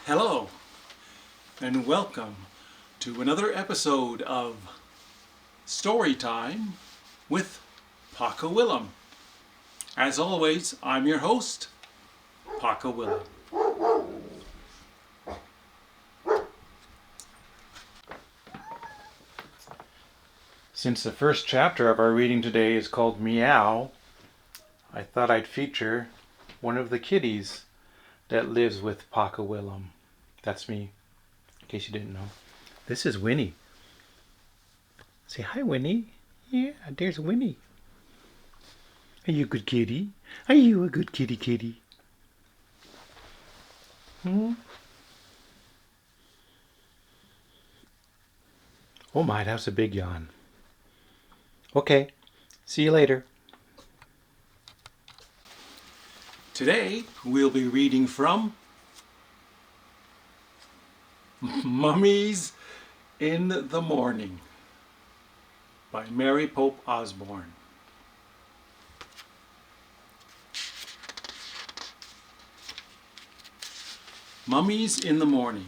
Hello, and welcome to another episode of Story Time with Pake Willem. As always, I'm your host, Pake Willem. Since the first chapter of our reading today is called Meow, I thought I'd feature one of the kitties that lives with Pake Willem. That's me, in case you didn't know. This is Winnie. Say hi, Winnie. Yeah, there's Winnie. Are you a good kitty? Are you a good kitty? Oh my, that was a big yawn. Okay, see you later. Today we'll be reading from Mummies in the Morning by Mary Pope Osborne. Mummies in the Morning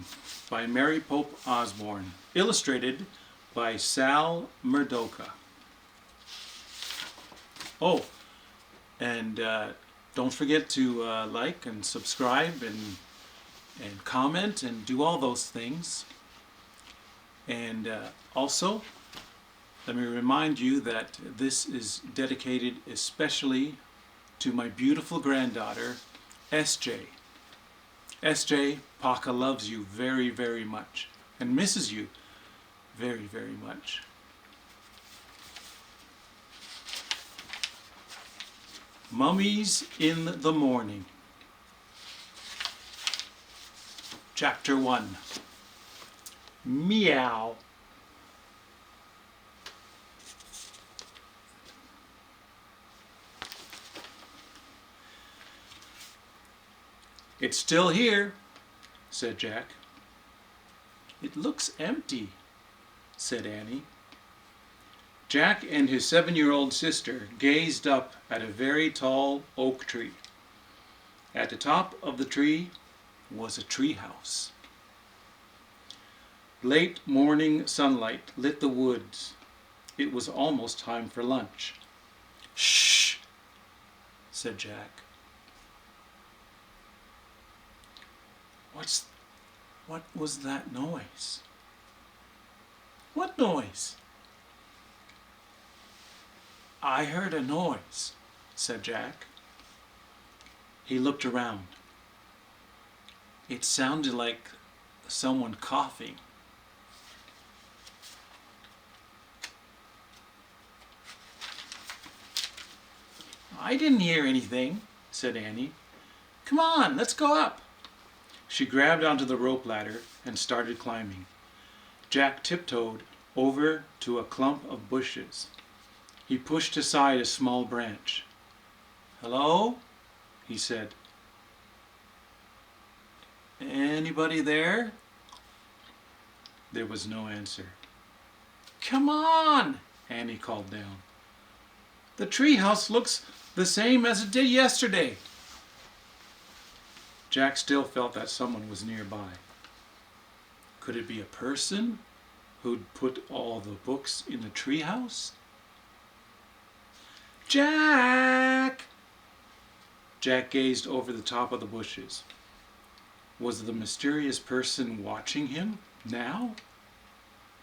by Mary Pope Osborne, illustrated by Sal Murdoka. Oh, and don't forget to like and subscribe and comment and do all those things. And also, let me remind you that this is dedicated especially to my beautiful granddaughter, SJ. SJ, Pake loves you very, very much and misses you very, very much. Mummies in the Morning. Chapter 1. Meow. It's still here, said Jack. It looks empty, said Annie. Jack and his 7-year-old sister gazed up at a very tall oak tree. At the top of the tree was a tree house. Late morning sunlight lit the woods. It was almost time for lunch. Shh, said Jack. What was that noise? What noise? I heard a noise, said Jack. He looked around. It sounded like someone coughing. I didn't hear anything, said Annie. Come on, let's go up. She grabbed onto the rope ladder and started climbing. Jack tiptoed over to a clump of bushes. He pushed aside a small branch. Hello? He said. Anybody there? There was no answer. Come on, Annie called down. The treehouse looks the same as it did yesterday. Jack still felt that someone was nearby. Could it be a person who'd put all the books in the treehouse? Jack! Jack gazed over the top of the bushes. Was the mysterious person watching him now?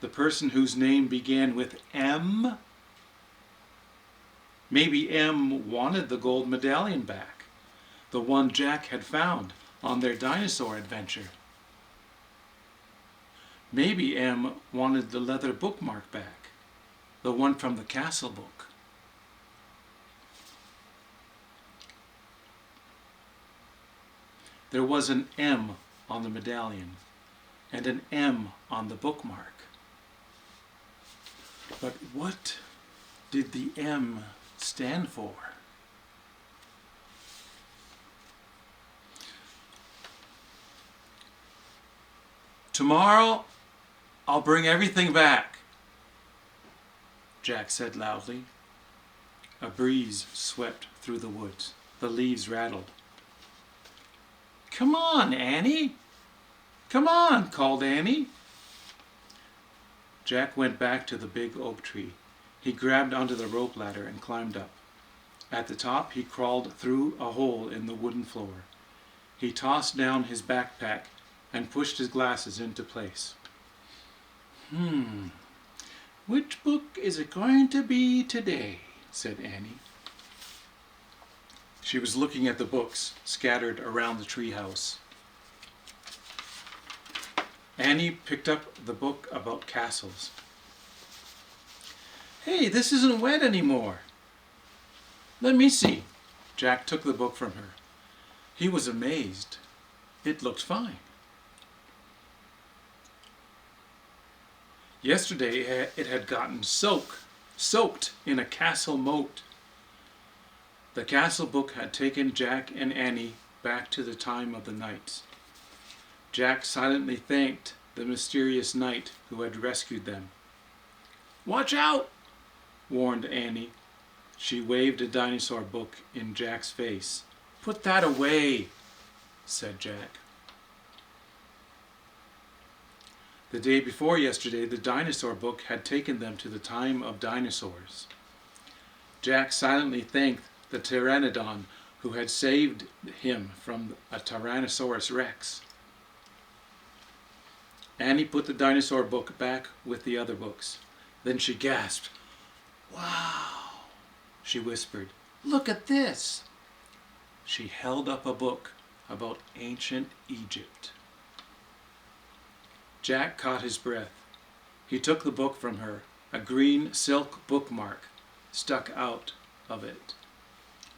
The person whose name began with M? Maybe M wanted the gold medallion back. The one Jack had found on their dinosaur adventure. Maybe M wanted the leather bookmark back, the one from the castle book. There was an M on the medallion and an M on the bookmark. But what did the M stand for? Tomorrow, I'll bring everything back, Jack said loudly. A breeze swept through the woods. The leaves rattled. Come on, Annie, Come on, called Annie. Jack went back to the big oak tree. He grabbed onto the rope ladder and climbed up. At the top, he crawled through a hole in the wooden floor. He tossed down his backpack and pushed his glasses into place. Which book is it going to be today? Said Annie. She was looking at the books scattered around the treehouse. Annie picked up the book about castles. Hey, this isn't wet anymore. Let me see. Jack took the book from her. He was amazed. It looked fine. Yesterday it had gotten soaked in a castle moat. The castle book had taken Jack and Annie back to the time of the knights. Jack silently thanked the mysterious knight who had rescued them. Watch out, warned Annie. She waved a dinosaur book in Jack's face. Put that away, said Jack. The day before yesterday, the dinosaur book had taken them to the time of dinosaurs. Jack silently thanked the pteranodon who had saved him from a Tyrannosaurus Rex. Annie put the dinosaur book back with the other books. Then she gasped. Wow, she whispered. Look at this. She held up a book about ancient Egypt. Jack caught his breath. He took the book from her. A green silk bookmark stuck out of it.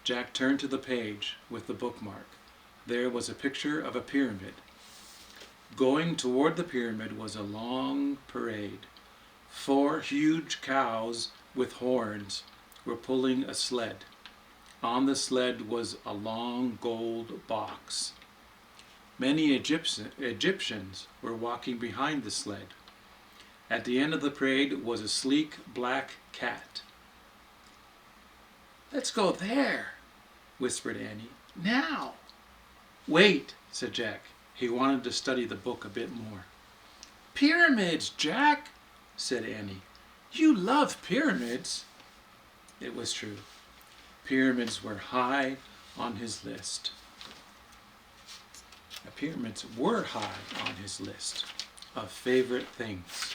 Jack turned to the page with the bookmark. There was a picture of a pyramid. Going toward the pyramid was a long parade. 4 huge cows with horns were pulling a sled. On the sled was a long gold box. Many Egyptians were walking behind the sled. At the end of the parade was a sleek black cat. Let's go there, whispered Annie. Now. Wait, said Jack. He wanted to study the book a bit more. Pyramids, Jack, said Annie. You love pyramids. It was true. Pyramids were high on his list. Pyramids were high on his list of favorite things.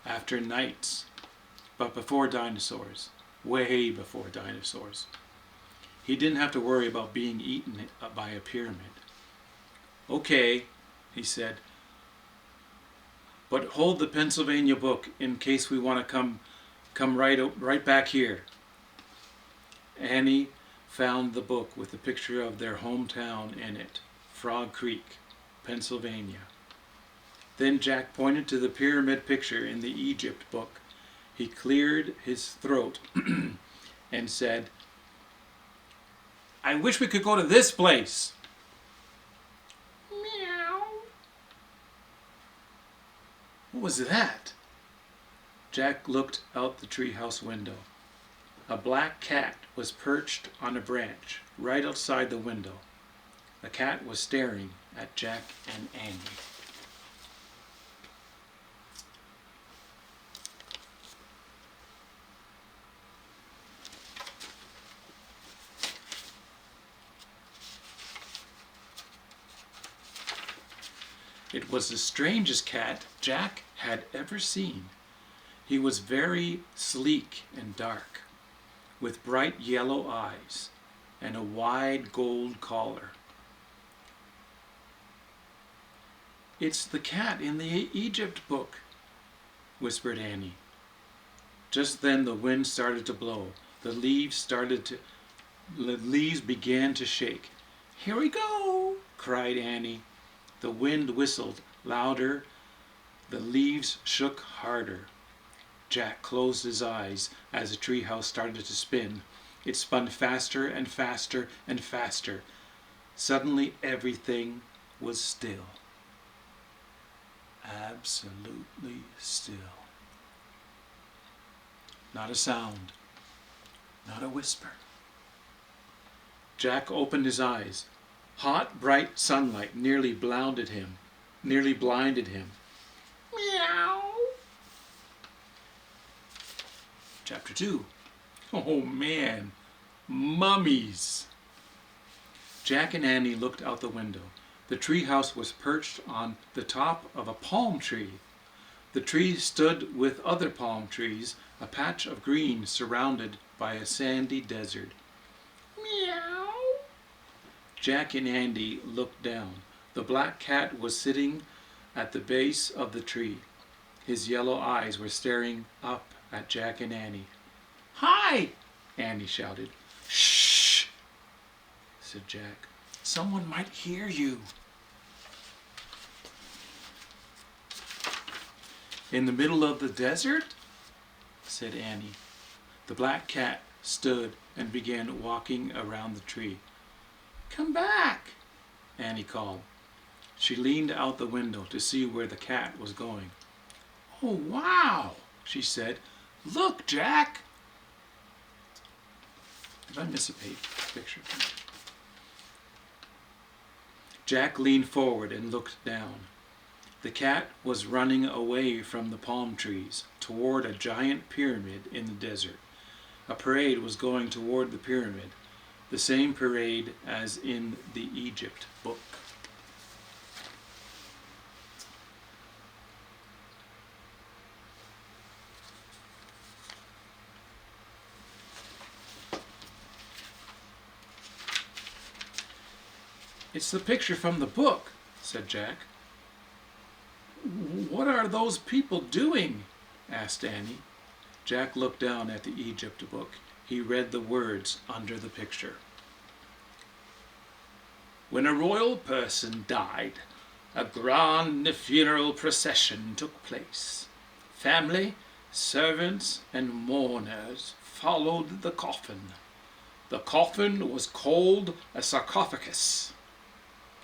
After knights, but before dinosaurs, way before dinosaurs. He didn't have to worry about being eaten by a pyramid. Okay, he said, but hold the Pennsylvania book in case we want to come right back here. Annie found the book with a picture of their hometown in it, Frog Creek, Pennsylvania. Then Jack pointed to the pyramid picture in the Egypt book. He cleared his throat and said, I wish we could go to this place. Meow. What was that? Jack looked out the treehouse window. A black cat was perched on a branch right outside the window. The cat was staring at Jack and Annie. It was the strangest cat Jack had ever seen. He was very sleek and dark, with bright yellow eyes and a wide gold collar. It's the cat in the Egypt book, whispered Annie. Just then the wind started to blow. The leaves began to shake. Here we go, cried Annie. The wind whistled louder. The leaves shook harder. Jack closed his eyes as the treehouse started to spin. It spun faster and faster and faster. Suddenly everything was still. Absolutely still. Not a sound. Not a whisper. Jack opened his eyes. Hot, bright sunlight nearly blinded him. nearly blinded him. Meow. Chapter 2. Oh man, mummies. Jack and Annie looked out the window. The treehouse was perched on the top of a palm tree. The tree stood with other palm trees, a patch of green surrounded by a sandy desert. Meow. Jack and Andy looked down. The black cat was sitting at the base of the tree. His yellow eyes were staring up at Jack and Annie. Hi! Annie shouted. Shh! Said Jack. Someone might hear you. In the middle of the desert? Said Annie. The black cat stood and began walking around the tree. Come back, Annie called. She leaned out the window to see where the cat was going. Oh, wow, she said. Look, Jack. Did I miss a picture? Jack leaned forward and looked down. The cat was running away from the palm trees toward a giant pyramid in the desert. A parade was going toward the pyramid, the same parade as in the Egypt book. It's the picture from the book, said Jack. What are those people doing? Asked Annie. Jack looked down at the Egypt book. He read the words under the picture. When a royal person died, a grand funeral procession took place. Family, servants, and mourners followed the coffin. The coffin was called a sarcophagus.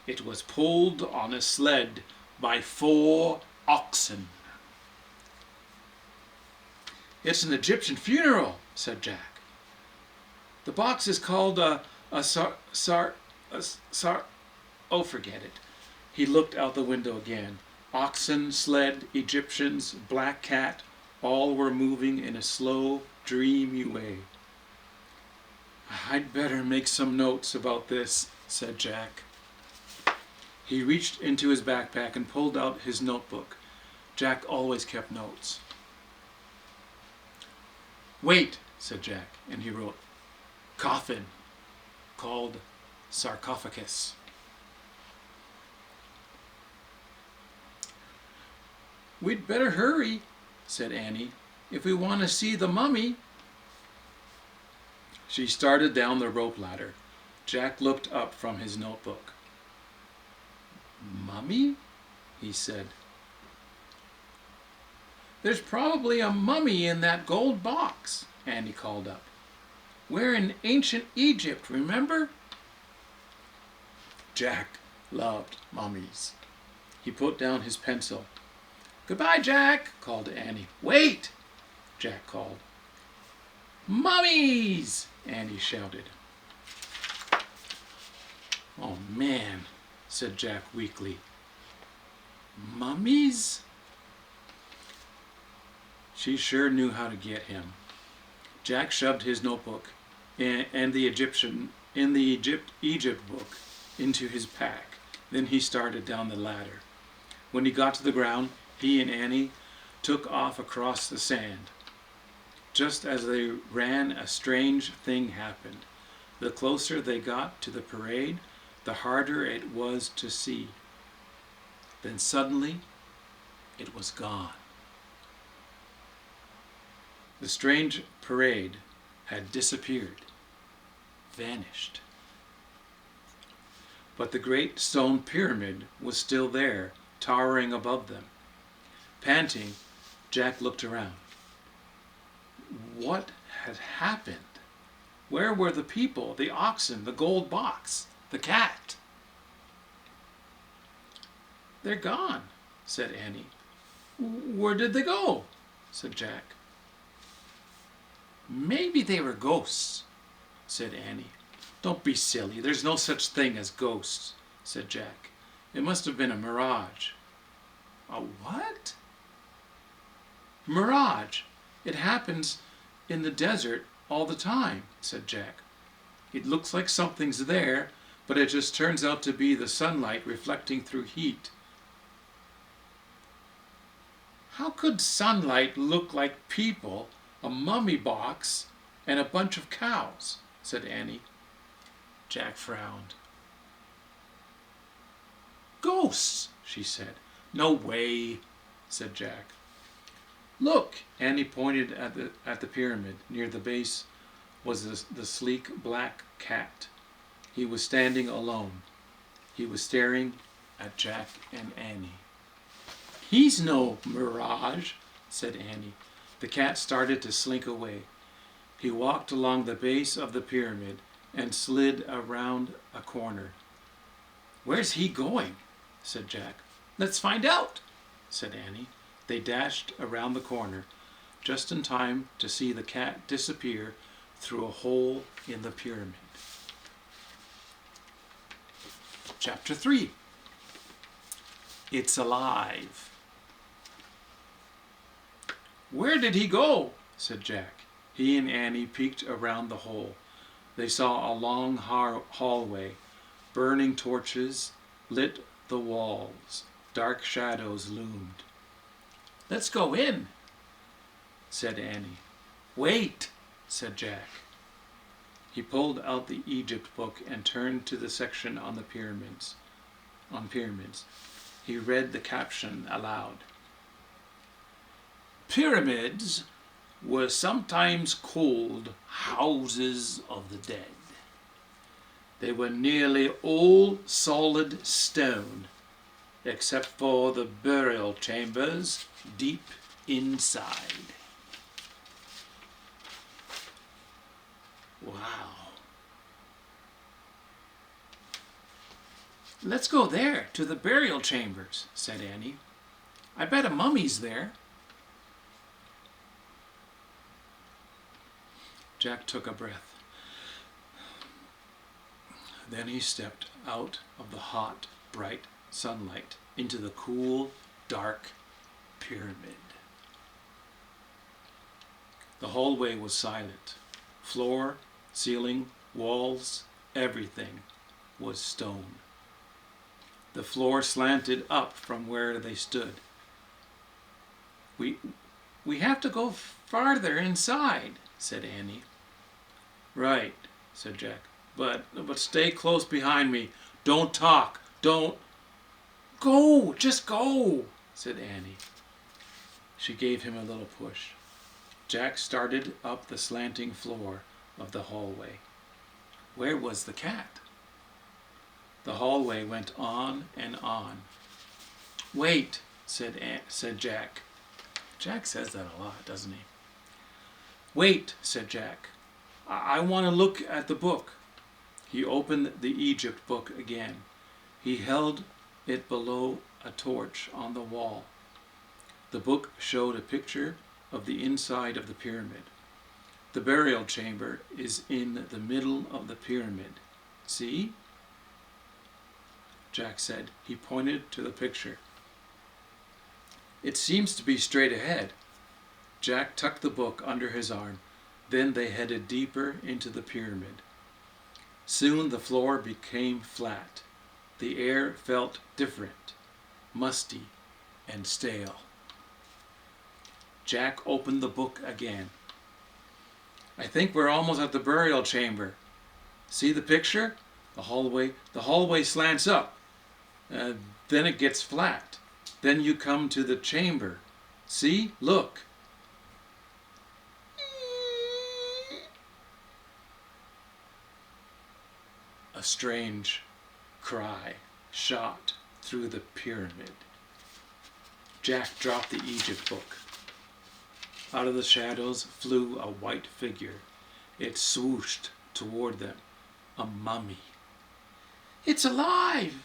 It was pulled on a sled by 4 oxen. It's an Egyptian funeral, said Jack. The box is called oh, forget it. He looked out the window again. Oxen, sled, Egyptians, black cat, all were moving in a slow, dreamy way. I'd better make some notes about this, said Jack. He reached into his backpack and pulled out his notebook. Jack always kept notes. Wait, said Jack, and he wrote, coffin, called sarcophagus. We'd better hurry, said Annie, if we want to see the mummy. She started down the rope ladder. Jack looked up from his notebook. Mummy? He said. There's probably a mummy in that gold box, Annie called up. We're in ancient Egypt, remember? Jack loved mummies. He put down his pencil. Goodbye, Jack, called Annie. Wait, Jack called. Mummies! Annie shouted. Oh, man, said Jack weakly. Mummies? She sure knew how to get him. Jack shoved his notebook and the Egypt book into his pack. Then he started down the ladder. When he got to the ground, he and Annie took off across the sand. Just as they ran, a strange thing happened. The closer they got to the parade, the harder it was to see. Then suddenly, it was gone. The strange parade had disappeared, vanished. But the great stone pyramid was still there, towering above them. Panting, Jack looked around. What had happened? Where were the people, the oxen, the gold box, the cat? They're gone, said Annie. Where did they go? Said Jack. Maybe they were ghosts, said Annie. Don't be silly. There's no such thing as ghosts, said Jack. It must have been a mirage. A what? Mirage. It happens in the desert all the time, said Jack. It looks like something's there, but it just turns out to be the sunlight reflecting through heat. How could sunlight look like people, a mummy box, and a bunch of cows? Said Annie. Jack frowned. Ghosts, she said. No way, said Jack. Look, Annie pointed at the pyramid. Near the base was the sleek black cat. He was standing alone. He was staring at Jack and Annie. He's no mirage, said Annie. The cat started to slink away. He walked along the base of the pyramid and slid around a corner. Where's he going? Said Jack. Let's find out, said Annie. They dashed around the corner, just in time to see the cat disappear through a hole in the pyramid. Chapter 3. It's alive. Where did he go? Said Jack. He and Annie peeked around the hole. They saw a long hallway. Burning torches lit the walls. Dark shadows loomed. Let's go in, said Annie. Wait, said Jack. He pulled out the Egypt book and turned to the section on the pyramids. He read the caption aloud. Pyramids were sometimes called houses of the dead. They were nearly all solid stone, except for the burial chambers deep inside. Wow. Let's go there, to the burial chambers, said Annie. I bet a mummy's there. Jack took a breath. Then he stepped out of the hot, bright sunlight into the cool, dark pyramid. The hallway was silent. Floor, ceiling, walls, everything was stone. The floor slanted up from where they stood. We have to go farther inside, said Annie. Right, said Jack. But stay close behind me. Don't talk. Don't. Go, just go, said Annie. She gave him a little push. Jack started up the slanting floor of the hallway. Where was the cat? The hallway went on and on. Wait, said Jack. Jack says that a lot, doesn't he? Wait, said Jack. I want to look at the book. He opened the Egypt book again. He held it below a torch on the wall. The book showed a picture of the inside of the pyramid. The burial chamber is in the middle of the pyramid. See? Jack said. He pointed to the picture. It seems to be straight ahead. Jack tucked the book under his arm. Then they headed deeper into the pyramid. Soon the floor became flat. The air felt different, musty, and stale. Jack opened the book again. I think we're almost at the burial chamber. See the picture? The hallway slants up. Then it gets flat. Then you come to the chamber. See? Look. A strange cry shot through the pyramid. Jack dropped the Egypt book. Out of the shadows flew a white figure. It swooshed toward them. A mummy. It's alive!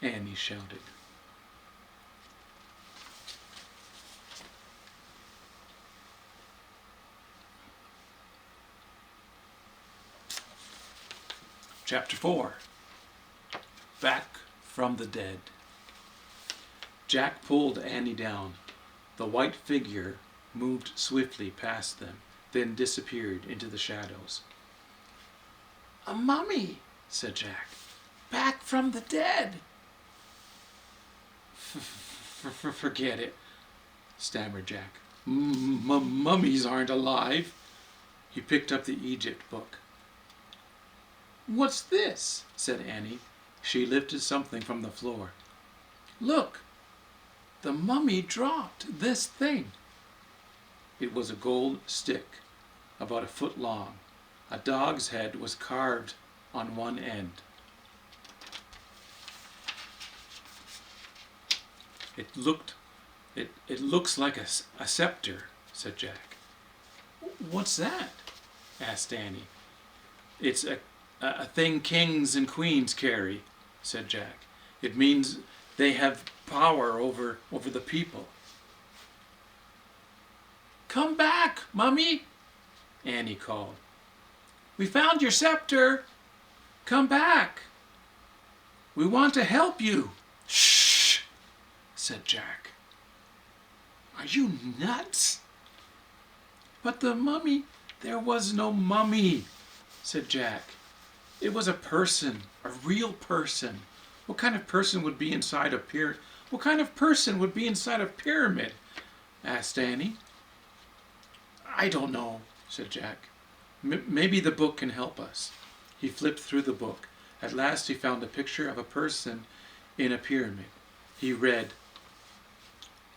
Annie shouted. Chapter 4. Back from the Dead. Jack pulled Annie down. The white figure moved swiftly past them, then disappeared into the shadows. "A mummy," said Jack. "Back from the dead." Forget it, stammered Jack. Mummies aren't alive." He picked up the Egypt book. "What's this?" said Annie. She lifted something from the floor. "Look, the mummy dropped this thing." It was a gold stick, about a foot long. A dog's head was carved on one end. It looks like a scepter," said Jack. "What's that?" asked Annie. "It's a thing kings and queens carry," said Jack. "It means they have power over the people." "Come back, Mummy," Annie called. "We found your scepter. Come back. We want to help you." "Shh," said Jack. "Are you nuts?" "But the mummy—" "There was no mummy," said Jack. "It was a person, a real person. What kind of person would be inside a pyramid?" "What kind of person would be inside a pyramid?" asked Annie. "I don't know," said Jack. Maybe the book can help us." He flipped through the book. At last he found a picture of a person in a pyramid. He read,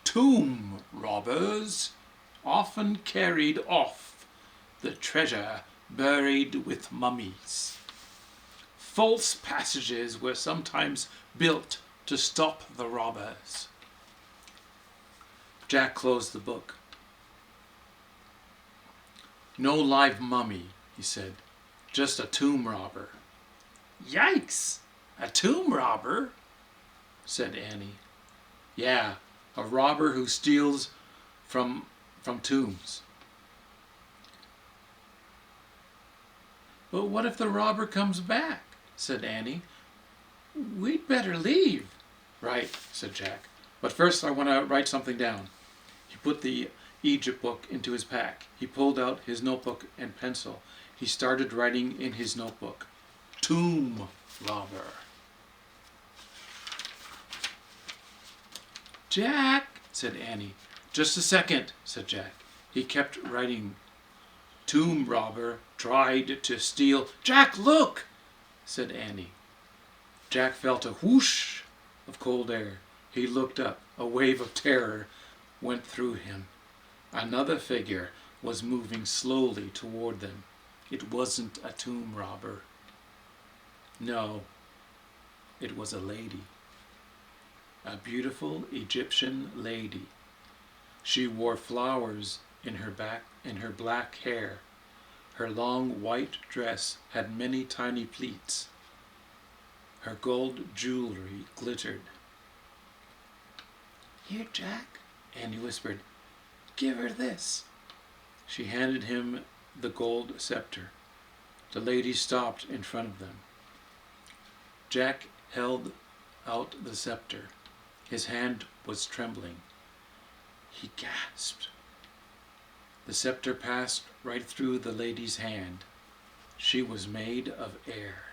"Tomb robbers often carried off the treasure buried with mummies. False passages were sometimes built to stop the robbers." Jack closed the book. "No live mummy," he said. "Just a tomb robber." "Yikes! A tomb robber?" said Annie. "Yeah, a robber who steals from tombs." "But what if the robber comes back?" said Annie. "We'd better leave." "Right," said Jack. "But first I want to write something down." He put the Egypt book into his pack. He pulled out his notebook and pencil. He started writing in his notebook. "Tomb robber." "Jack," said Annie. "Just a second," said Jack. He kept writing. "Tomb robber tried to steal—" "Jack, look!" said Annie. Jack felt a whoosh of cold air. He looked up. A wave of terror went through him. Another figure was moving slowly toward them. It wasn't a tomb robber. No, it was a lady. A beautiful Egyptian lady. She wore flowers in her black hair. Her long white dress had many tiny pleats. Her gold jewelry glittered. "Here, Jack," Annie whispered. "Give her this." She handed him the gold scepter. The lady stopped in front of them. Jack held out the scepter. His hand was trembling. He gasped. The scepter passed right through the lady's hand. She was made of air.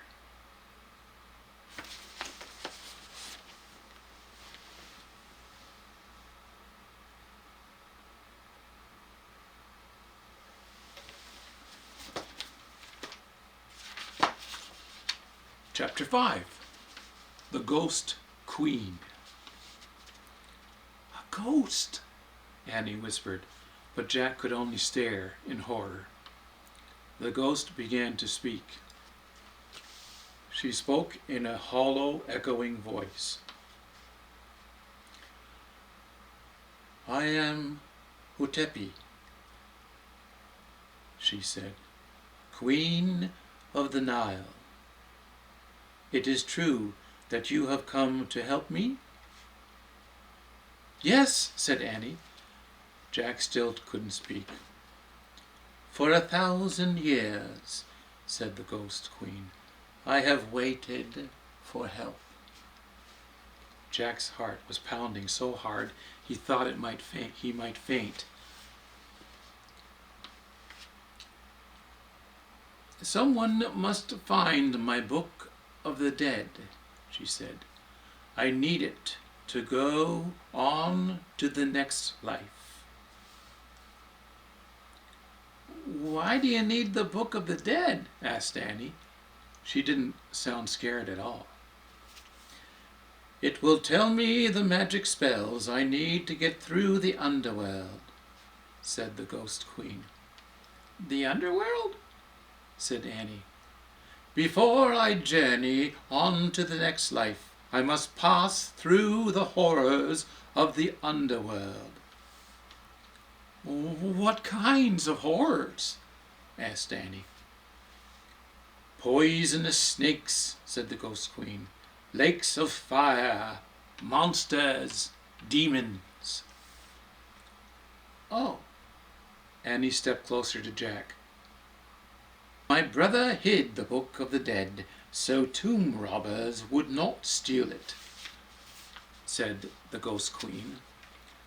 Chapter 5. The Ghost Queen. "A ghost," Annie whispered, but Jack could only stare in horror. The ghost began to speak. She spoke in a hollow, echoing voice. "I am Hutepi," she said, "Queen of the Nile. It is true that you have come to help me?" "Yes," said Annie. Jack still couldn't speak. "For 1,000 years," said the Ghost Queen, "I have waited for help. Jack's heart was pounding so hard he thought he might faint. "Someone must find my book of the dead," she said. "I need it to go on to the next life." "Why do you need the book of the dead?" asked Annie. She didn't sound scared at all. "It will tell me the magic spells I need to get through the underworld," said the Ghost Queen. "The underworld?" said Annie. "Before I journey on to the next life, I must pass through the horrors of the underworld." "What kinds of horrors?" asked Annie. "Poisonous snakes," said the Ghost Queen. "Lakes of fire, monsters, demons." "Oh." Annie stepped closer to Jack. "My brother hid the book of the dead so tomb robbers would not steal it," said the Ghost Queen.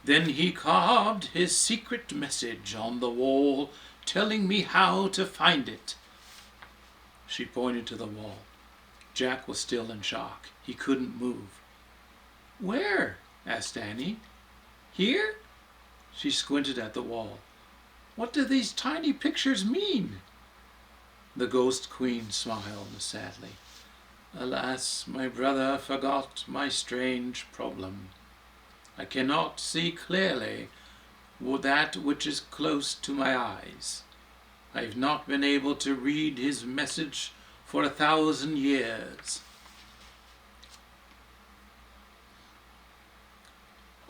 "Then he carved his secret message on the wall telling me how to find it." She pointed to the wall. Jack was still in shock. He couldn't move. "Where?" asked Annie. "Here?" She squinted at the wall. "What do these tiny pictures mean?" The Ghost Queen smiled sadly. "Alas, my brother forgot my strange problem. I cannot see clearly that which is close to my eyes. I have not been able to read his message for 1,000 years.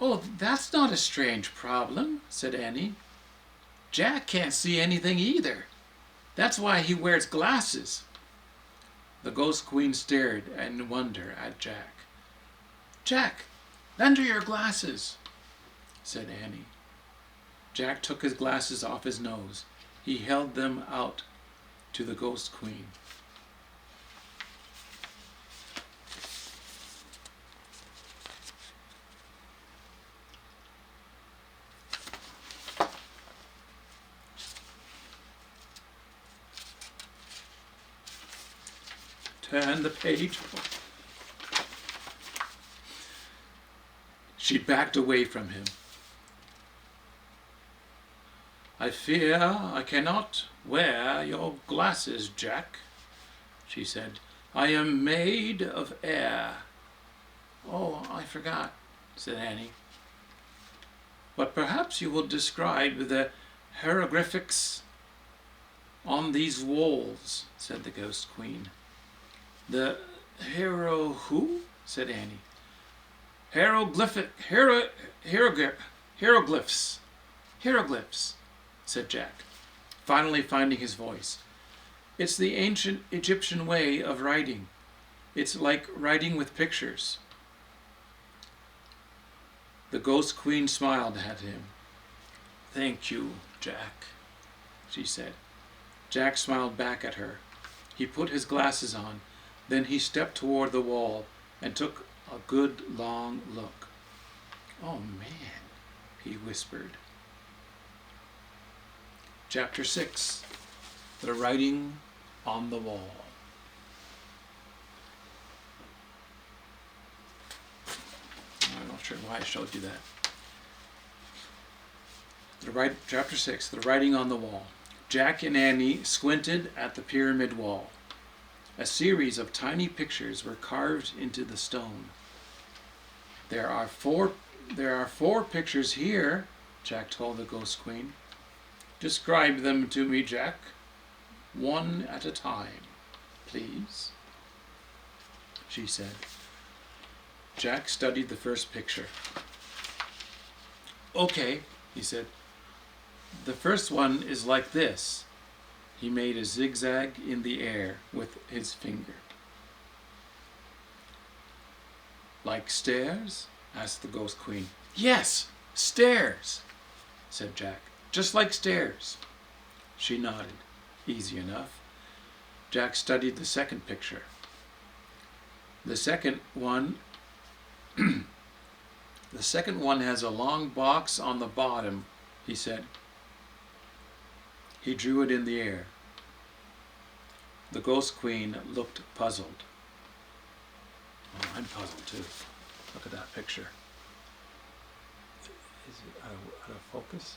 "Oh, that's not a strange problem," said Annie. "Jack can't see anything either. That's why he wears glasses." The Ghost Queen stared in wonder at Jack. "Jack, lend her your glasses," said Annie. Jack took his glasses off his nose. He held them out to the Ghost Queen. Turn the page. She backed away from him. "I fear I cannot wear your glasses, Jack," she said. "I am made of air." "Oh, I forgot," said Annie. "But perhaps you will describe the hieroglyphics on these walls," said the Ghost Queen. "The who?" said Annie. Hieroglyphs, said Jack, finally finding his voice. "It's the ancient Egyptian way of writing. It's like writing with pictures." The Ghost Queen smiled at him. "Thank you, Jack," she said. Jack smiled back at her. He put his glasses on. Then he stepped toward the wall and took a good long look. "Oh, man," he whispered. Chapter 6. The Writing on the Wall. I'm not sure why I showed you that. Chapter 6. The Writing on the Wall. Jack and Annie squinted at the pyramid wall. A series of tiny pictures were carved into the stone. There are four pictures here," Jack told the Ghost Queen. "Describe them to me, Jack. One at a time, please," she said. Jack studied the first picture. "Okay," he said. "The first one is like this." He made a zigzag in the air with his finger. "Like stairs?" asked the Ghost Queen. "Yes, stairs," said Jack. "Just like stairs." She nodded. Easy enough. Jack studied the second picture. The second one The second one has a long box on the bottom, he said. He drew it in the air. The Ghost Queen looked puzzled. Oh, I'm puzzled too. Look at that picture. Is it out of focus?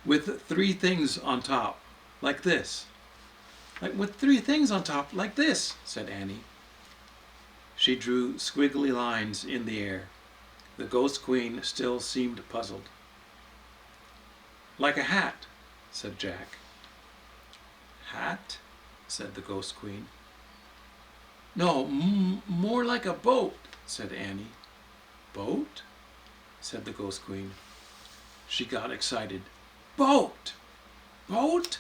With three things on top, like this. With three things on top, like this, said Annie. She drew squiggly lines in the air. The Ghost Queen still seemed puzzled. Like a hat, said Jack. Hat, said the Ghost Queen. No, more like a boat, said Annie. Boat? Said the Ghost Queen. She got excited. Boat! Boat?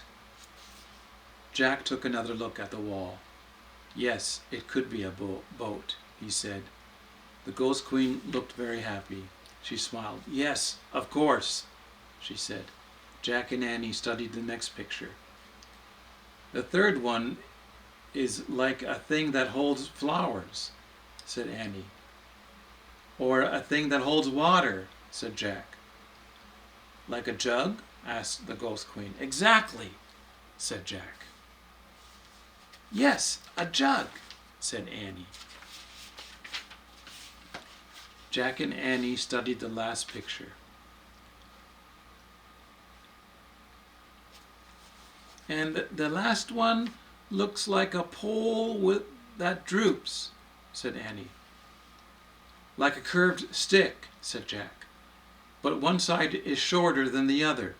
Jack took another look at the wall. Yes, it could be a boat, he said. The Ghost Queen looked very happy. She smiled. Yes, of course, she said. Jack and Annie studied the next picture. The third one is like a thing that holds flowers, said Annie. Or a thing that holds water, said Jack. Like a jug? Asked the Ghost Queen. Exactly, said Jack. Yes, a jug, said Annie. Jack and Annie studied the last picture. And the last one looks like a pole that droops, said Annie. Like a curved stick, said Jack. But one side is shorter than the other.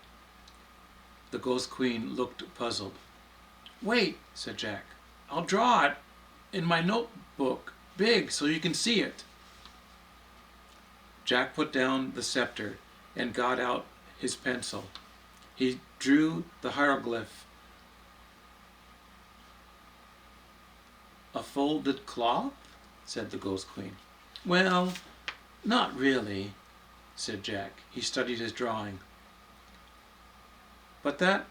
The Ghost Queen looked puzzled. Wait, said Jack. I'll draw it in my notebook, big, so you can see it. Jack put down the scepter and got out his pencil. He drew the hieroglyph. A folded cloth? Said the Ghost Queen. Well, not really, said Jack. He studied his drawing. But that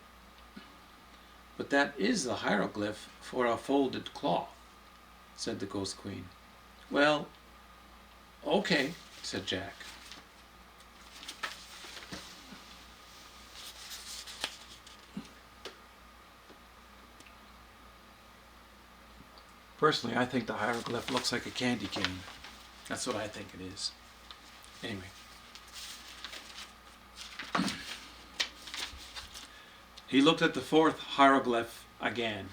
is the hieroglyph for a folded cloth, said the Ghost Queen. Well, okay, said Jack. Personally, I think the hieroglyph looks like a candy cane. That's what I think it is. Anyway. He looked at the fourth hieroglyph again.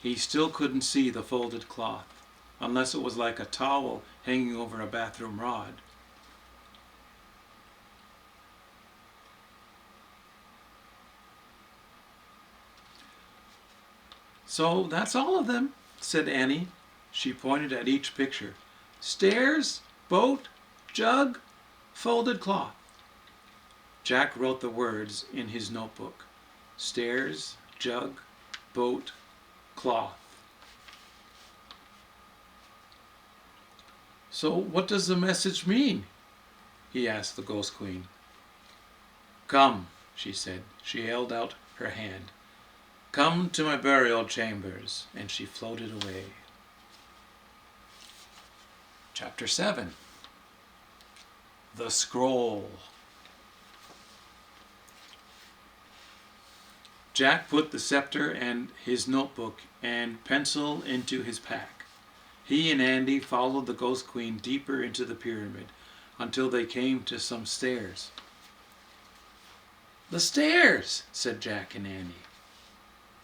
He still couldn't see the folded cloth, unless it was like a towel hanging over a bathroom rod. So that's all of them, said Annie. She pointed at each picture. Stairs, boat, jug, folded cloth. Jack wrote the words in his notebook. Stairs, jug, boat, cloth. So what does the message mean? He asked the Ghost Queen. Come, she said. She held out her hand. Come to my burial chambers. And she floated away. Chapter 7. The Scroll. Jack put the scepter and his notebook and pencil into his pack. He and Andy followed the Ghost Queen deeper into the pyramid until they came to some stairs. The stairs, said Jack and Andy.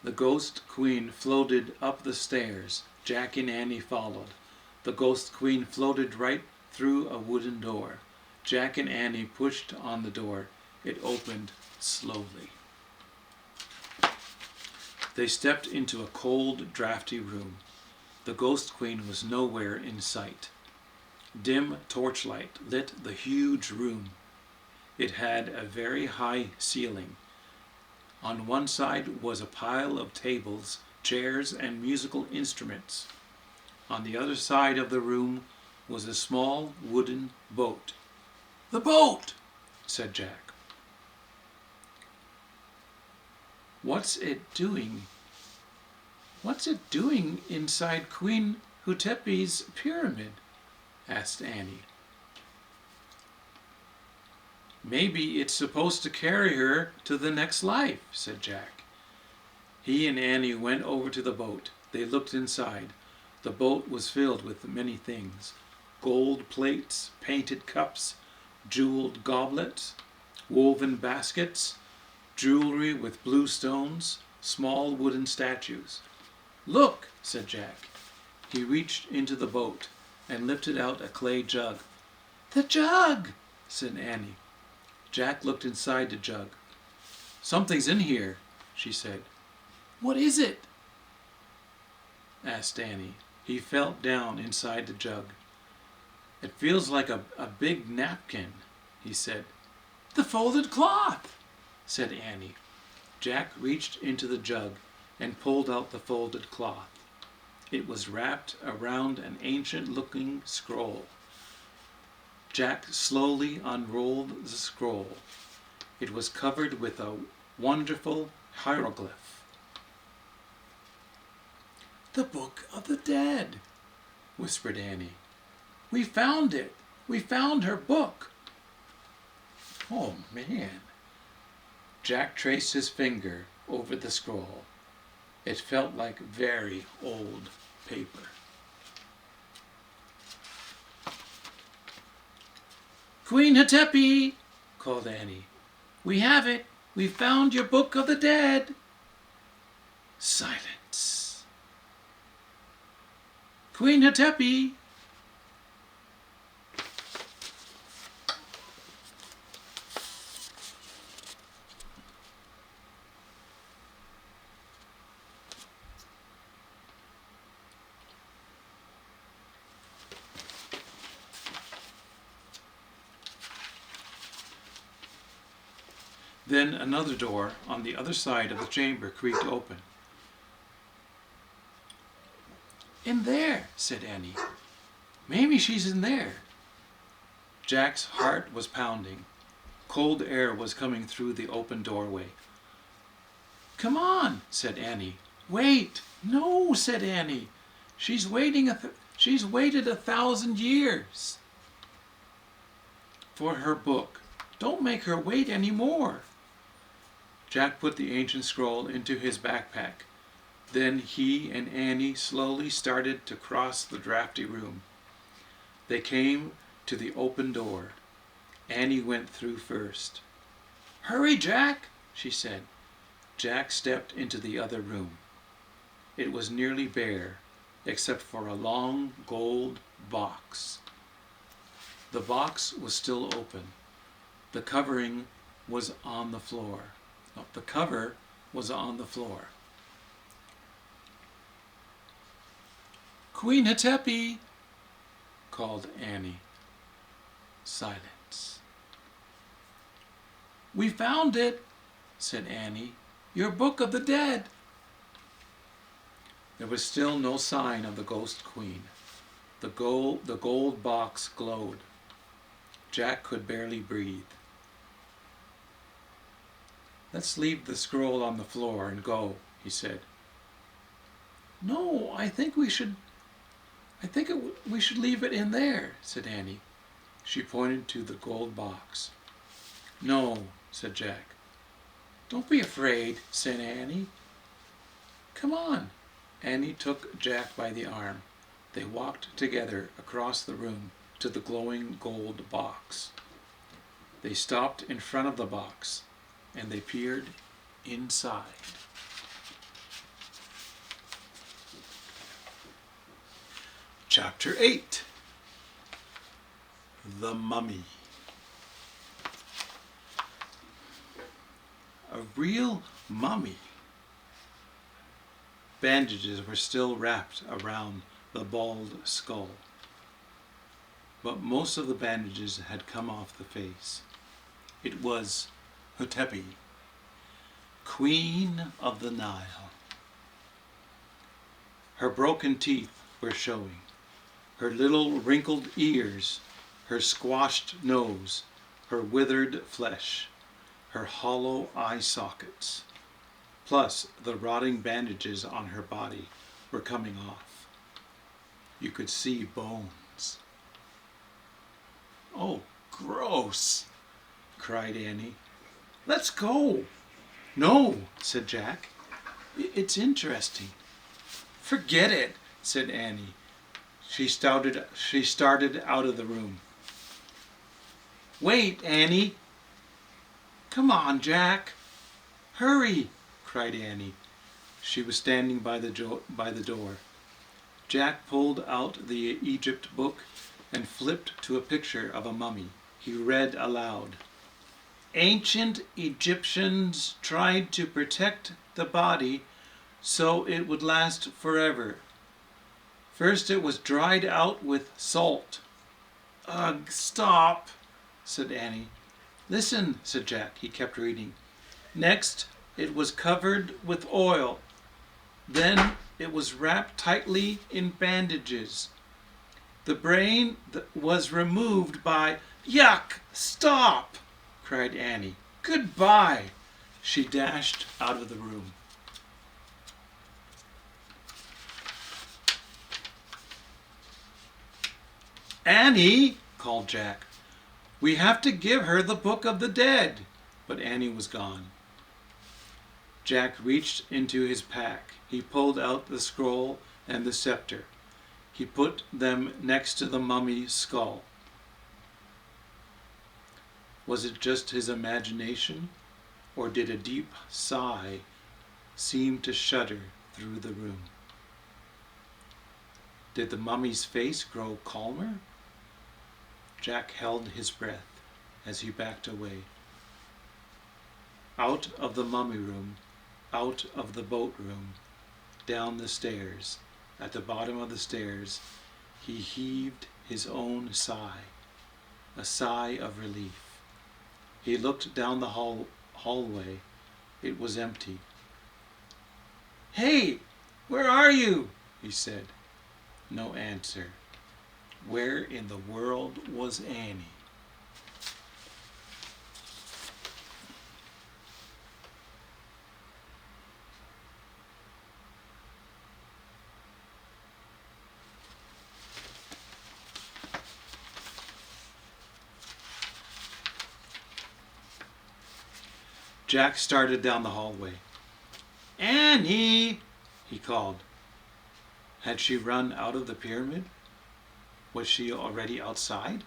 The Ghost Queen floated up the stairs. Jack and Andy followed. The Ghost Queen floated right through a wooden door. Jack and Andy pushed on the door. It opened slowly. They stepped into a cold, drafty room. The Ghost Queen was nowhere in sight. Dim torchlight lit the huge room. It had a very high ceiling. On one side was a pile of tables, chairs, and musical instruments. On the other side of the room was a small wooden boat. The boat, said Jack. What's it doing? What's it doing inside Queen Hutepi's pyramid? Asked Annie. Maybe it's supposed to carry her to the next life, said Jack. He and Annie went over to the boat. They looked inside. The boat was filled with many things: gold plates, painted cups, jeweled goblets, woven baskets, jewelry with blue stones, small wooden statues. Look, said Jack. He reached into the boat and lifted out a clay jug. The jug, said Annie. Jack looked inside the jug. Something's in here, she said. What is it? Asked Annie. He felt down inside the jug. It feels like a big napkin, he said. The folded cloth, said Annie. Jack reached into the jug and pulled out the folded cloth. It was wrapped around an ancient-looking scroll. Jack slowly unrolled the scroll. It was covered with a wonderful hieroglyph. The Book of the Dead, whispered Annie. We found it. We found her book. Oh, man. Jack traced his finger over the scroll. It felt like very old paper. Queen Hutepi, called Annie. We have it. We found your Book of the Dead. Silence. Queen Hutepi. Then another door on the other side of the chamber creaked open. In there, said Annie. Maybe she's in there. Jack's heart was pounding. Cold air was coming through the open doorway. Come on, said Annie. Wait. No, said Annie. She's waited 1,000 years for her book. Don't make her wait any more. Jack put the ancient scroll into his backpack. Then he and Annie slowly started to cross the drafty room. They came to the open door. Annie went through first. Hurry, Jack, she said. Jack stepped into the other room. It was nearly bare, except for a long gold box. The box was still open. The covering was on the floor. The cover was on the floor. Queen Hutepi, called Annie. Silence. We found it, said Annie. Your Book of the Dead. There was still no sign of the ghost queen. The gold box glowed. Jack could barely breathe. Let's leave the scroll on the floor and go, he said. No, I think we should leave it in there, said Annie. She pointed to the gold box. No, said Jack. Don't be afraid, said Annie. Come on. Annie took Jack by the arm. They walked together across the room to the glowing gold box. They stopped in front of the box, and they peered inside. Chapter 8. The Mummy. A real mummy. Bandages were still wrapped around the bald skull, but most of the bandages had come off the face. It was Hutepi, Queen of the Nile. Her broken teeth were showing, her little wrinkled ears, her squashed nose, her withered flesh, her hollow eye sockets. Plus, the rotting bandages on her body were coming off. You could see bones. "Oh, gross!" cried Annie. "Let's go." "No," said Jack. "It's interesting." "Forget it," said Annie. She started out of the room. "Wait, Annie." "Come on, Jack." "Hurry," cried Annie. She was standing by the door. Jack pulled out the Egypt book and flipped to a picture of a mummy. He read aloud. "Ancient Egyptians tried to protect the body so it would last forever. First it was dried out with salt." "Ugh, stop," said Annie. "Listen," said Jack. He kept reading. "Next it was covered with oil. Then it was wrapped tightly in bandages. The brain was removed by—" "Yuck! Stop!" cried Annie. "Goodbye." She dashed out of the room. "Annie," called Jack, "we have to give her the Book of the Dead." But Annie was gone. Jack reached into his pack. He pulled out the scroll and the scepter. He put them next to the mummy's skull. Was it just his imagination, or did a deep sigh seem to shudder through the room? Did the mummy's face grow calmer? Jack held his breath as he backed away. Out of the mummy room, out of the boat room, down the stairs. At the bottom of the stairs, he heaved his own sigh, a sigh of relief. He looked down the hallway. It was empty. "Hey, where are you?" he said. No answer. Where in the world was Annie? Jack started down the hallway. "Annie!" he called. Had she run out of the pyramid? Was she already outside?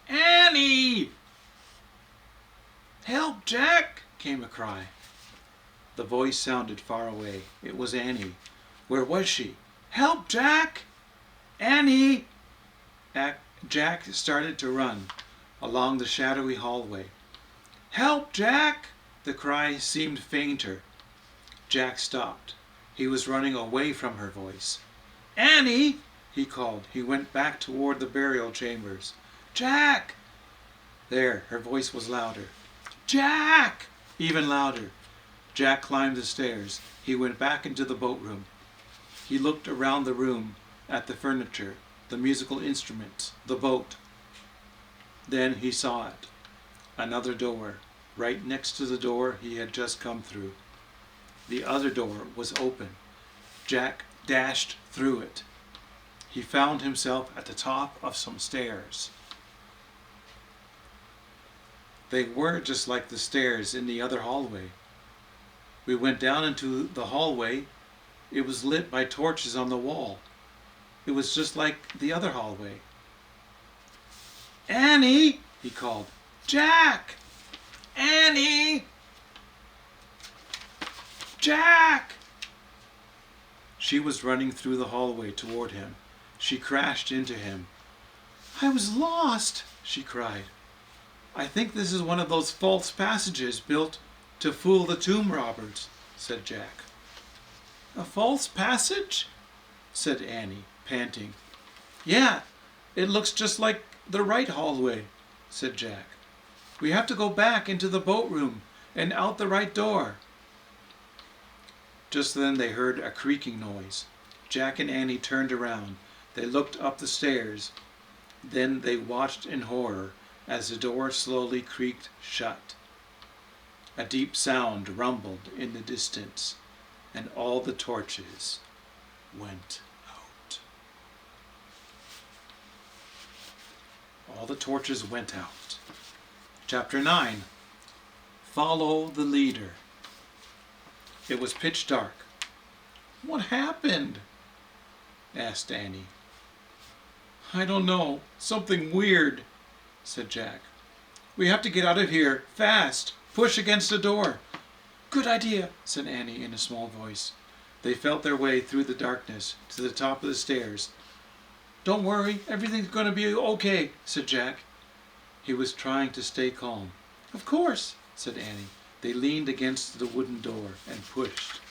"Annie!" "Help, Jack!" came a cry. The voice sounded far away. It was Annie. Where was she? "Help, Jack!" "Annie!" Jack started to run along the shadowy hallway. "Help, Jack!" The cry seemed fainter. Jack stopped. He was running away from her voice. "Annie!" he called. He went back toward the burial chambers. "Jack!" There, her voice was louder. "Jack!" Even louder. Jack climbed the stairs. He went back into the boat room. He looked around the room at the furniture, the musical instruments, the boat. Then he saw it. Another door, right next to the door he had just come through. The other door was open. Jack dashed through it. He found himself at the top of some stairs. They were just like the stairs in the other hallway. We went down into the hallway. It was lit by torches on the wall. It was just like the other hallway. "Annie!" he called. "Jack! Annie! Jack!" She was running through the hallway toward him. She crashed into him. "I was lost!" she cried. "I think this is one of those false passages built to fool the tomb robbers," said Jack. "A false passage?" said Annie, panting. "Yeah, it looks just like the right hallway," said Jack. "We have to go back into the boat room and out the right door." Just then they heard a creaking noise. Jack and Annie turned around. They looked up the stairs. Then they watched in horror as the door slowly creaked shut. A deep sound rumbled in the distance, and all the torches went out. All the torches went out. Chapter 9. Follow the leader. It was pitch dark. "What happened?" asked Annie. "I don't know. Something weird," said Jack. "We have to get out of here, fast. Push against the door." "Good idea," said Annie in a small voice. They felt their way through the darkness to the top of the stairs. "Don't worry, everything's going to be okay," said Jack. He was trying to stay calm. "Of course," said Annie. They leaned against the wooden door and pushed.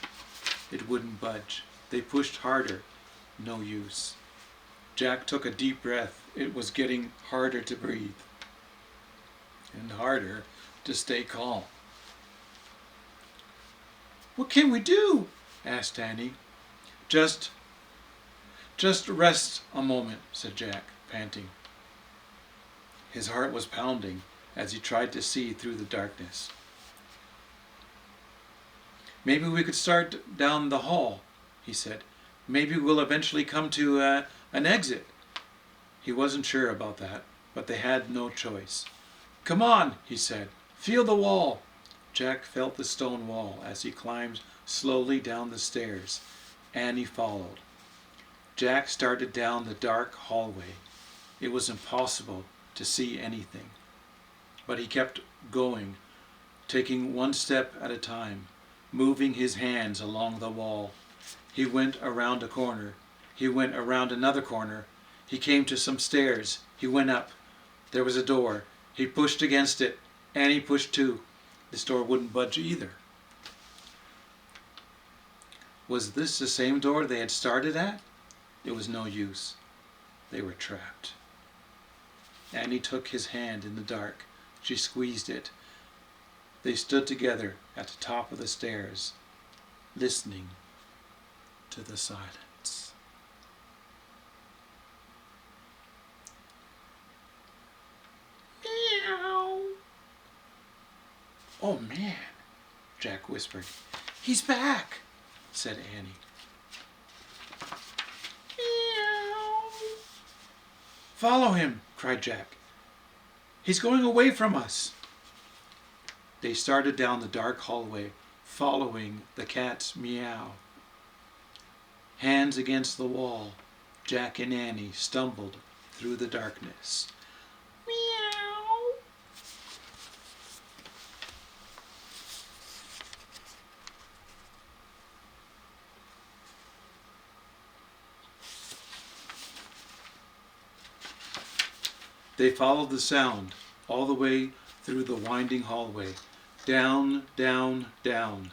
It wouldn't budge. They pushed harder. No use. Jack took a deep breath. It was getting harder to breathe and harder to stay calm. "What can we do?" asked Annie. Just rest a moment," said Jack, panting. His heart was pounding as he tried to see through the darkness. "Maybe we could start down the hall," he said. "Maybe we'll eventually come to an exit." He wasn't sure about that, but they had no choice. "Come on," he said. "Feel the wall." Jack felt the stone wall as he climbed slowly down the stairs. Annie followed. Jack started down the dark hallway. It was impossible to see anything, but he kept going, taking one step at a time, moving his hands along the wall. He went around a corner. He went around another corner. He came to some stairs. He went up. There was a door. He pushed against it. Annie pushed too. This door wouldn't budge either. Was this the same door they had started at? It was no use. They were trapped. Annie took his hand in the dark. She squeezed it. They stood together at the top of the stairs, listening to the silence. Meow. "Oh man," Jack whispered. "He's back," said Annie. "Meow." "Follow him," cried Jack. "He's going away from us." They started down the dark hallway, following the cat's meow. Hands against the wall, Jack and Annie stumbled through the darkness. Meow. They followed the sound all the way through the winding hallway, down, down, down,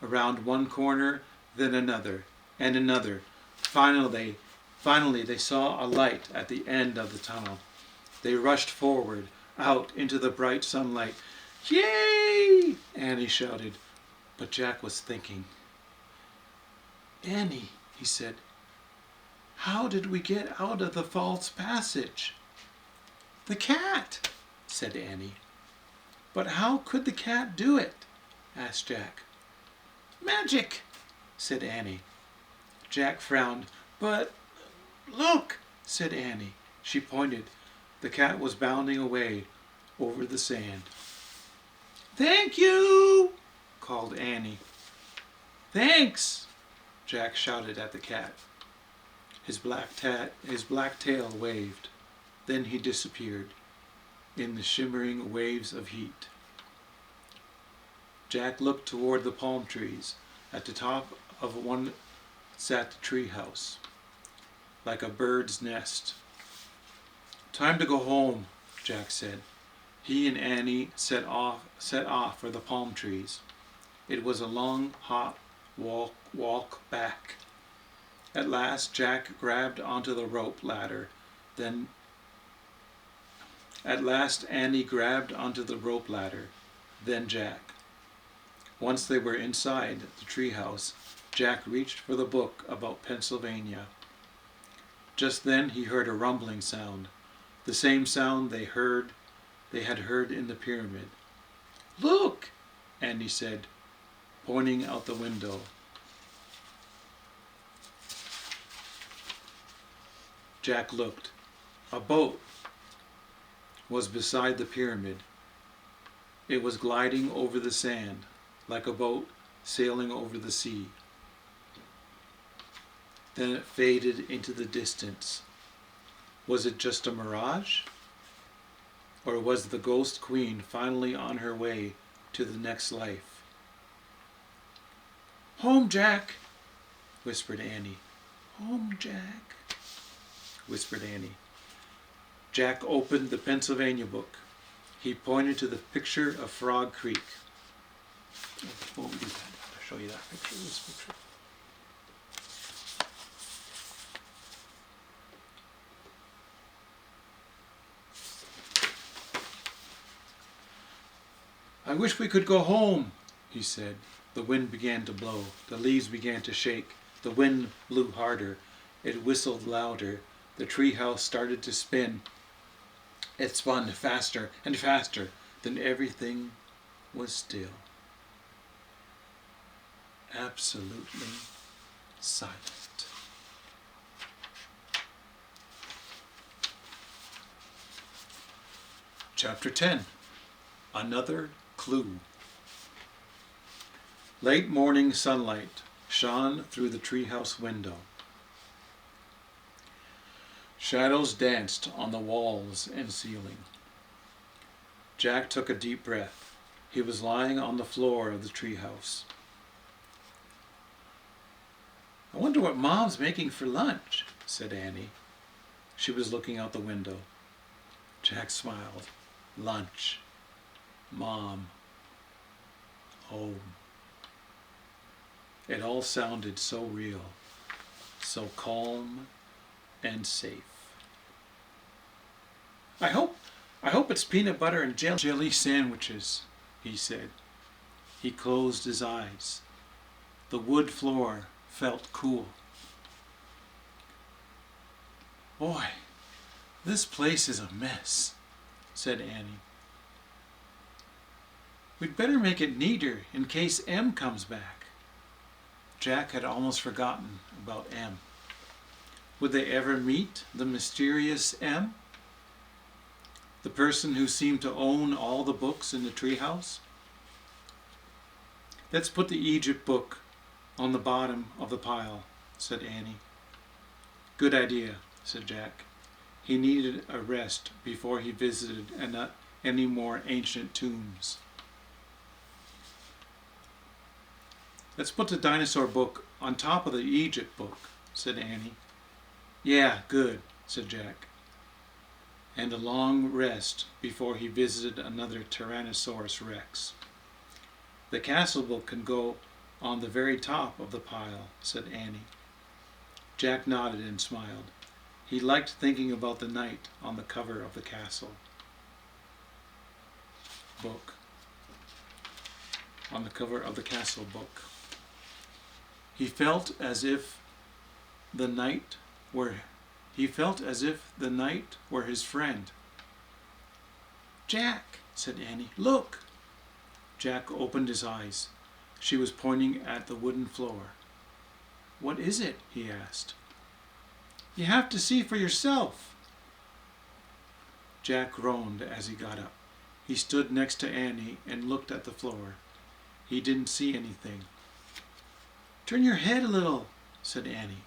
around one corner, then another, and another. Finally, they saw a light at the end of the tunnel. They rushed forward, out into the bright sunlight. "Yay!" Annie shouted, but Jack was thinking. "Annie," he said, "how did we get out of the false passage?" "The cat," said Annie. "But how could the cat do it?" asked Jack. "Magic," said Annie. Jack frowned. "But look," said Annie. She pointed. The cat was bounding away over the sand. "Thank you," called Annie. "Thanks," Jack shouted at the cat. His black tail waved. Then he disappeared in the shimmering waves of heat. Jack looked toward the palm trees. At the top of one sat the tree house, like a bird's nest. "Time to go home," Jack said. He and Annie set off for the palm trees. It was a long, hot walk back. At last Jack grabbed onto the rope ladder. At last Annie grabbed onto the rope ladder, then Jack. Once they were inside the treehouse, Jack reached for the book about Pennsylvania. Just then he heard a rumbling sound, the same sound they had heard in the pyramid. Look, Andy said, pointing out the window. Jack looked. A boat was beside the pyramid. It was gliding over the sand, like a boat sailing over the sea. Then it faded into the distance. Was it just a mirage? Or was the ghost queen finally on her way to the next life? "Home, Jack," whispered Annie. "Home, Jack," whispered Annie. Jack opened the Pennsylvania book. He pointed to the picture of Frog Creek. Oh, do that. I'll show you that picture. This picture. "I wish we could go home," he said. The wind began to blow. The leaves began to shake. The wind blew harder. It whistled louder. The treehouse started to spin. It spun faster and faster. Then everything was still. Absolutely silent. Chapter 10. Another Clue. Late morning sunlight shone through the treehouse window. Shadows danced on the walls and ceiling. Jack took a deep breath. He was lying on the floor of the treehouse. "I wonder what Mom's making for lunch," said Annie. She was looking out the window. Jack smiled. Lunch. Mom. Home. It all sounded so real, so calm and safe. I hope it's peanut butter and jelly sandwiches," he said. He closed his eyes. The wood floor felt cool. "Boy, this place is a mess," said Annie. "We'd better make it neater in case M comes back." Jack had almost forgotten about M. Would they ever meet the mysterious M? The person who seemed to own all the books in the treehouse? "Let's put the Egypt book on the bottom of the pile," said Annie. "Good idea," said Jack. He needed a rest before he visited any more ancient tombs. "Let's put the dinosaur book on top of the Egypt book," said Annie. "Yeah, good," said Jack. And a long rest before he visited another Tyrannosaurus Rex. "The castle book can go on the very top of the pile," said Annie. Jack nodded and smiled. He liked thinking about the night on the cover of the castle book. On the cover of the castle book. He felt as if the night were his friend. "Jack," said Annie, "look." Jack opened his eyes. She was pointing at the wooden floor. "What is it?" he asked. "You have to see for yourself." Jack groaned as he got up. He stood next to Annie and looked at the floor. He didn't see anything. "Turn your head a little," said Annie.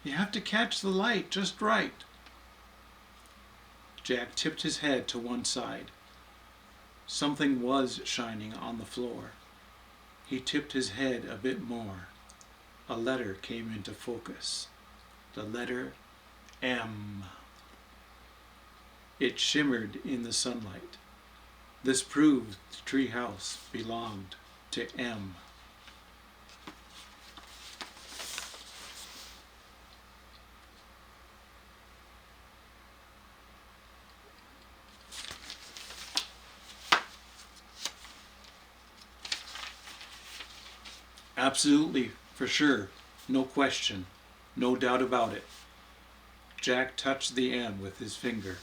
"You have to catch the light just right." Jack tipped his head to one side. Something was shining on the floor. He tipped his head a bit more. A letter came into focus. The letter M. It shimmered in the sunlight. This proved the tree house belonged to M. Absolutely, for sure, no question, no doubt about it. Jack touched the M with his finger.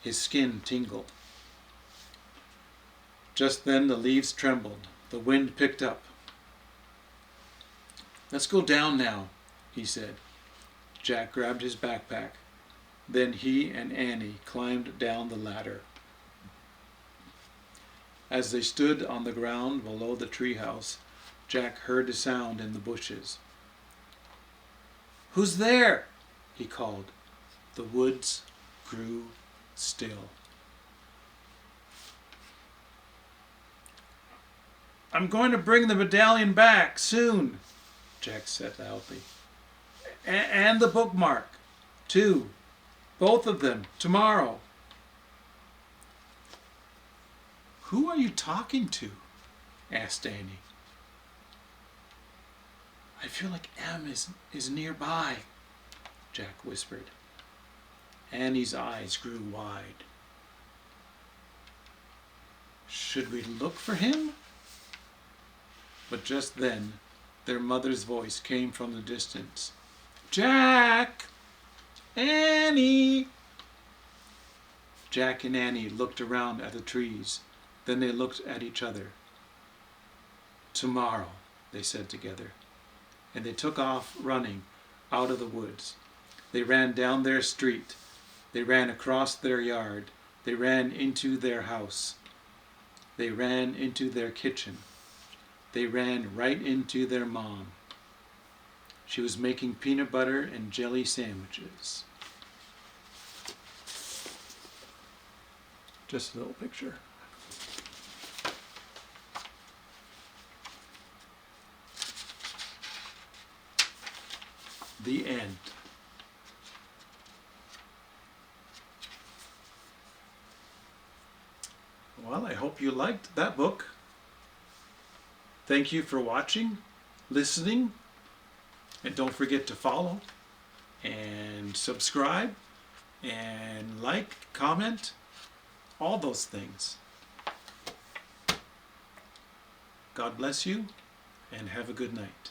His skin tingled. Just then the leaves trembled. The wind picked up. "Let's go down now," he said. Jack grabbed his backpack. Then he and Annie climbed down the ladder. As they stood on the ground below the treehouse, Jack heard a sound in the bushes. "Who's there?" he called. The woods grew still. "I'm going to bring the medallion back soon," Jack said loudly. And the bookmark, too. Both of them, tomorrow." "Who are you talking to?" asked Annie. "I feel like Em is nearby," Jack whispered. Annie's eyes grew wide. "Should we look for him?" But just then, their mother's voice came from the distance. "Jack! Annie!" Jack and Annie looked around at the trees. Then they looked at each other. "Tomorrow," they said together. And they took off running out of the woods. They ran down their street. They ran across their yard. They ran into their house. They ran into their kitchen. They ran right into their mom. She was making peanut butter and jelly sandwiches. Just a little picture. The end. Well, I hope you liked that book. Thank you for watching, listening, and don't forget to follow and subscribe and like, comment, all those things. God bless you and have a good night.